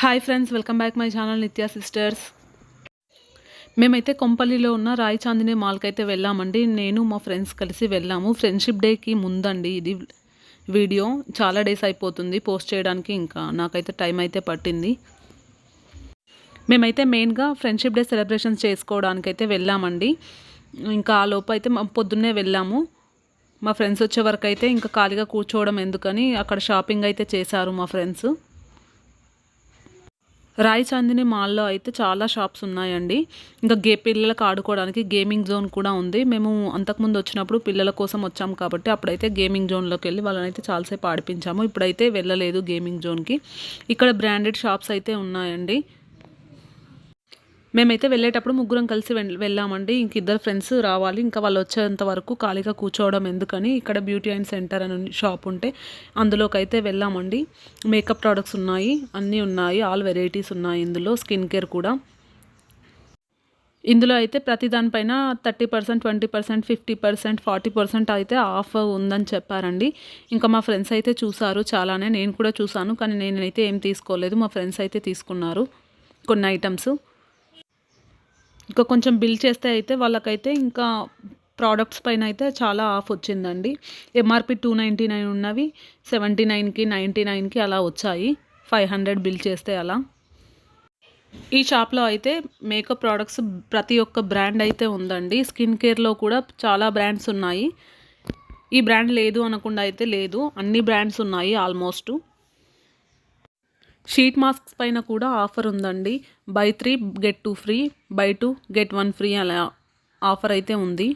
Hi friends, welcome back my channel నిత్య sisters. మేమైతే కొంపల్లిలో ఉన్న రాయ్ చాందిని మాల్కి అయితే వెళ్ళామండి. నేను మా ఫ్రెండ్స్ కలిసి వెళ్ళాము. ఫ్రెండ్షిప్ డేకి ముందండి ఇది వీడియో. చాలా డేస్ అయిపోతుంది పోస్ట్ చేయడానికి, ఇంకా నాకైతే టైం అయితే పట్టింది. మేమైతే మెయిన్గా ఫ్రెండ్షిప్ డే సెలబ్రేషన్స్ చేసుకోవడానికి అయితే వెళ్ళామండి. ఇంకా ఆ లోపు అయితే పొద్దున్నే వెళ్ళాము. మా ఫ్రెండ్స్ వచ్చే వరకు అయితే ఇంకా ఖాళీగా కూర్చోవడం ఎందుకని అక్కడ షాపింగ్ అయితే చేశారు మా ఫ్రెండ్స్. రాయ్ చాందిని మాల్లో అయితే చాలా షాప్స్ ఉన్నాయండి. ఇంకా పిల్లలకు ఆడుకోవడానికి గేమింగ్ జోన్ కూడా ఉంది. మేము అంతకుముందు వచ్చినప్పుడు పిల్లల కోసం వచ్చాము కాబట్టి అప్పుడైతే గేమింగ్ జోన్లోకి వెళ్ళి వాళ్ళని అయితే చాలాసేపు ఆడిపించాము. ఇప్పుడైతే వెళ్ళలేదు గేమింగ్ జోన్కి. ఇక్కడ బ్రాండెడ్ షాప్స్ అయితే ఉన్నాయండి. మేమైతే వెళ్ళేటప్పుడు ముగ్గురం కలిసి వెళ్ళామండి. ఇంక ఇద్దరు ఫ్రెండ్స్ రావాలి, ఇంకా వాళ్ళు వచ్చేంత వరకు ఖాళీగా కూర్చోవడం ఎందుకని ఇక్కడ బ్యూటీ అండ్ సెంటర్ అని షాప్ ఉంటే అందులోకి అయితే వెళ్ళామండి. మేకప్ ప్రోడక్ట్స్ ఉన్నాయి, అన్నీ ఉన్నాయి, ఆల్ వెరైటీస్ ఉన్నాయి ఇందులో. స్కిన్ కేర్ కూడా ఇందులో అయితే ప్రతి దానిపైన 30%, 20%, 50%, 40% అయితే ఆఫ్ ఉందని చెప్పారండి. ఇంకా మా ఫ్రెండ్స్ అయితే చూసారు చాలానే. నేను కూడా చూసాను, కానీ నేనైతే ఏం తీసుకోలేదు. మా ఫ్రెండ్స్ అయితే తీసుకున్నారు కొన్ని ఐటమ్స్. ఇంకా కొంచెం బిల్ చేస్తే అయితే వాళ్ళకైతే ఇంకా ప్రోడక్ట్స్ పైన అయితే చాలా ఆఫ్ వచ్చిందండి. ఎంఆర్పి 299 ఉన్నవి 79కి 99కి అలా వచ్చాయి. 500 బిల్ చేస్తే అలా. ఈ షాప్లో అయితే మేకప్ ప్రోడక్ట్స్ ప్రతి ఒక్క బ్రాండ్ అయితే ఉందండి. స్కిన్ కేర్లో కూడా చాలా బ్రాండ్స్ ఉన్నాయి. ఈ బ్రాండ్ లేదు అనకుండా అయితే లేదు, అన్ని బ్రాండ్స్ ఉన్నాయి ఆల్మోస్ట్. షీట్ మాస్క్స్ పైన కూడా ఆఫర్ ఉందండి. By 3 get 2 free, by 2 get 1 free అలా ఆఫర్ అయితే ఉంది.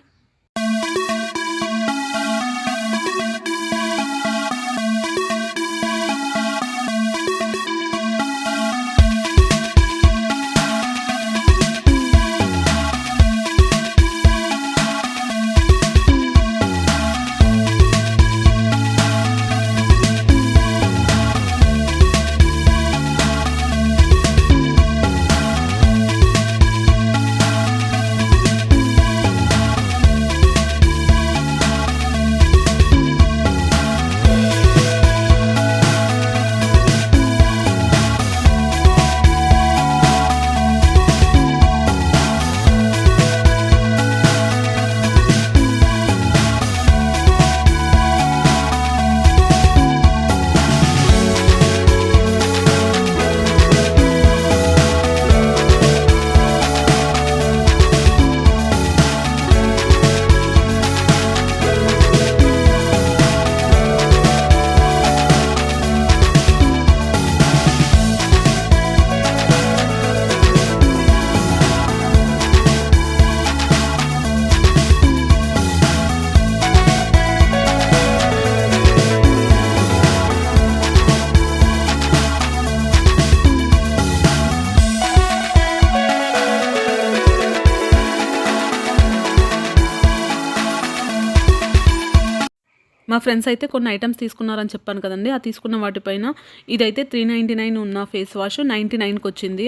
మా ఫ్రెండ్స్ అయితే కొన్ని ఐటమ్స్ తీసుకున్నారని చెప్పాను కదండి. ఆ తీసుకున్న వాటిపైన ఇదైతే 399 ఉన్న ఫేస్ వాష్ 99కి వచ్చింది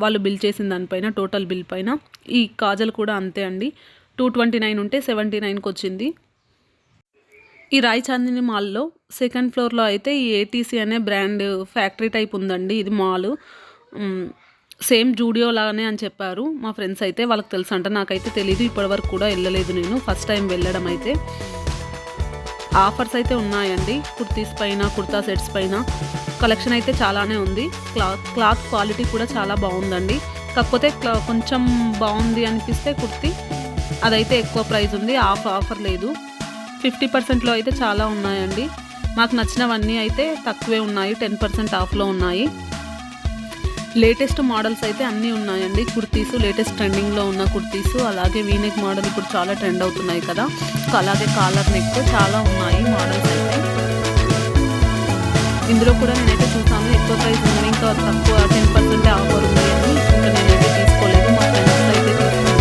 వాళ్ళు బిల్ చేసిన దానిపైన, టోటల్ బిల్ పైన. ఈ కాజల్ కూడా అంతే అండి, 229 ఉంటే 79కి వచ్చింది. ఈ రాయ్ చాందిని మాల్లో సెకండ్ ఫ్లోర్లో అయితే ఈ ఏటీసీ అనే బ్రాండ్ ఫ్యాక్టరీ టైప్ ఉందండి. ఇది మాల్ సేమ్ జూడియో లాగానే అని చెప్పారు మా ఫ్రెండ్స్ అయితే. వాళ్ళకి తెలుసు అంట, నాకైతే తెలీదు, ఇప్పటివరకు కూడా వెళ్ళలేదు నేను, ఫస్ట్ టైం వెళ్ళడం అయితే. ఆఫర్స్ అయితే ఉన్నాయండి కుర్తీస్ పైన, కుర్తా సెట్స్ పైన. కలెక్షన్ అయితే చాలానే ఉంది. క్లాత్ క్వాలిటీ కూడా చాలా బాగుందండి. కాకపోతే కొంచెం బాగుంది అనిపిస్తే కుర్తీ అదైతే ఎక్కువ ప్రైస్ ఉంది. ఆఫర్ లేదు. 50%లో అయితే చాలా ఉన్నాయండి. మాకు నచ్చినవన్నీ అయితే తక్కువే ఉన్నాయి, 10% ఆఫ్లో ఉన్నాయి. లేటెస్ట్ మోడల్స్ అయితే అన్నీ ఉన్నాయండి. కుర్తీస్ లేటెస్ట్ ట్రెండింగ్లో ఉన్న కుర్తీస్, అలాగే వీనెక్ మోడల్ ఇప్పుడు చాలా ట్రెండ్ అవుతున్నాయి కదా, అలాగే కాలర్ నెక్ చాలా ఉన్నాయి మోడల్స్ అయితే. ఇందులో కూడా నేనైతే చూసాను ఎక్కువ ప్రైస్ ఉంది, ఇంకా తక్కువ 10% ఆఫర్ ఉంది అని. ఇంకా నేనైతే తీసుకోలేదు, మా ఫ్రెండ్స్ అయితే తీసుకున్నాను.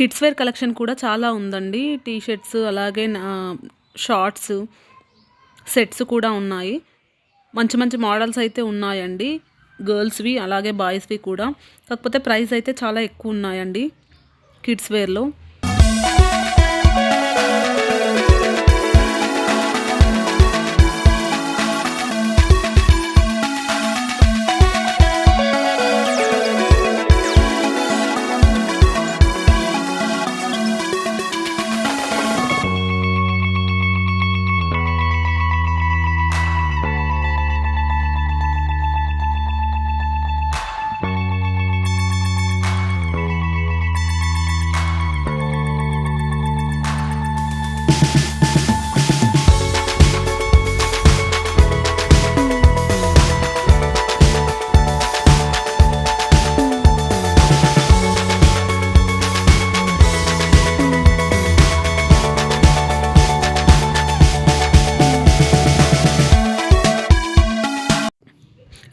కిడ్స్ వేర్ కలెక్షన్ కూడా చాలా ఉందండి. టీ షర్ట్స్ అలాగే షార్ట్స్ సెట్స్ కూడా ఉన్నాయి. మంచి మంచి మోడల్స్ అయితే ఉన్నాయండి, గర్ల్స్వి అలాగే బాయ్స్వి కూడా. కాకపోతే ప్రైస్ అయితే చాలా ఎక్కువ ఉన్నాయండి కిడ్స్ వేర్లో.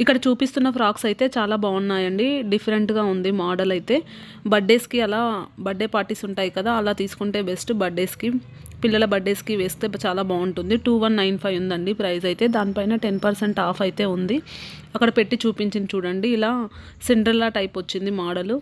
ఇక్కడ చూపిస్తున్న ఫ్రాక్స్ అయితే చాలా బాగున్నాయండి. డిఫరెంట్గా ఉంది మోడల్ అయితే. బర్త్డేస్కి అలా బర్త్డే పార్టీస్ ఉంటాయి కదా, అలా తీసుకుంటే బెస్ట్. బర్త్డేస్కి పిల్లల బర్త్డేస్కి వేస్తే చాలా బాగుంటుంది. 2195 ఉందండి ప్రైస్ అయితే. దానిపైన 10% ఆఫ్ అయితే ఉంది. అక్కడ పెట్టి చూపించింది చూడండి, ఇలా సిండ్రెల్లా టైప్ వచ్చింది మోడలు.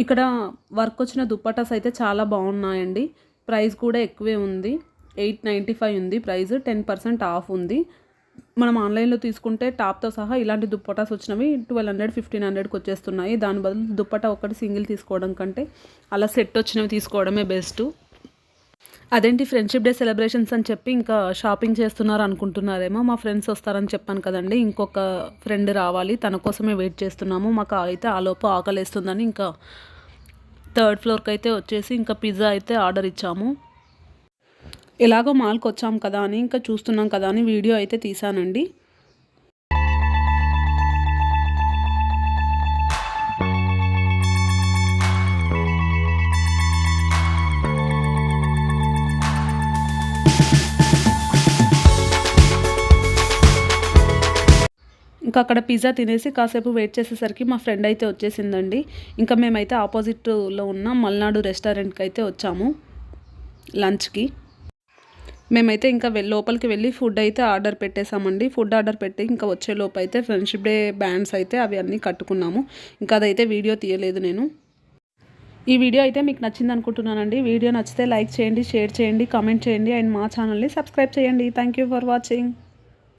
ఇక్కడ వర్క్ వచ్చిన దుప్పటాస్ అయితే చాలా బాగున్నాయండి. ప్రైస్ కూడా ఎక్కువే ఉంది. 895 ఉంది ప్రైస్. 10% ఆఫ్ ఉంది. మనం ఆన్లైన్లో తీసుకుంటే టాప్తో సహా ఇలాంటి దుప్పటాస్ వచ్చినవి 1200 1500కి వచ్చేస్తున్నాయి. దాని బదులు దుప్పటా ఒకటి సింగిల్ తీసుకోవడం కంటే అలా సెట్ వచ్చినవి తీసుకోవడమే బెస్ట్. అదేంటి ఫ్రెండ్షిప్ డే సెలబ్రేషన్స్ అని చెప్పి ఇంకా షాపింగ్ చేస్తున్నారు అనుకుంటున్నారేమో. మా ఫ్రెండ్స్ వస్తారని చెప్పాను కదండి, ఇంకొక ఫ్రెండ్ రావాలి, తన కోసమే వెయిట్ చేస్తున్నాము. మాకు అయితే ఆలోపు ఆకలేస్తుందని ఇంకా 3rd ఫ్లోర్కి అయితే వచ్చేసి ఇంకా పిజ్జా అయితే ఆర్డర్ ఇచ్చాము. ఎలాగో మాల్కి వచ్చాం కదా అని ఇంకా చూస్తున్నాం కదా అని వీడియో అయితే తీసానండి. ఇంకా అక్కడ పిజ్జా తినేసి కాసేపు వెయిట్ చేసేసరికి మా ఫ్రెండ్ అయితే వచ్చేసిందండి. ఇంకా మేమైతే ఆపోజిట్లో ఉన్న మల్నాడు రెస్టారెంట్కి అయితే వచ్చాము లంచ్కి. మేమైతే ఇంకా లోపలికి వెళ్ళి ఫుడ్ అయితే ఆర్డర్ పెట్టేసామండి. ఫుడ్ ఆర్డర్ పెట్టి ఇంకా వచ్చేలోపు అయితే ఫ్రెండ్షిప్ డే బ్యాండ్స్ అయితే అవి అన్నీ కట్టుకున్నాము. ఇంకా అదైతే వీడియో తీయలేదు నేను. ఈ వీడియో అయితే మీకు నచ్చింది అనుకుంటున్నానండి. వీడియో నచ్చితే లైక్ చేయండి, షేర్ చేయండి, కామెంట్ చేయండి అండ్ మా ఛానల్ని సబ్స్క్రైబ్ చేయండి. Thank you for watching.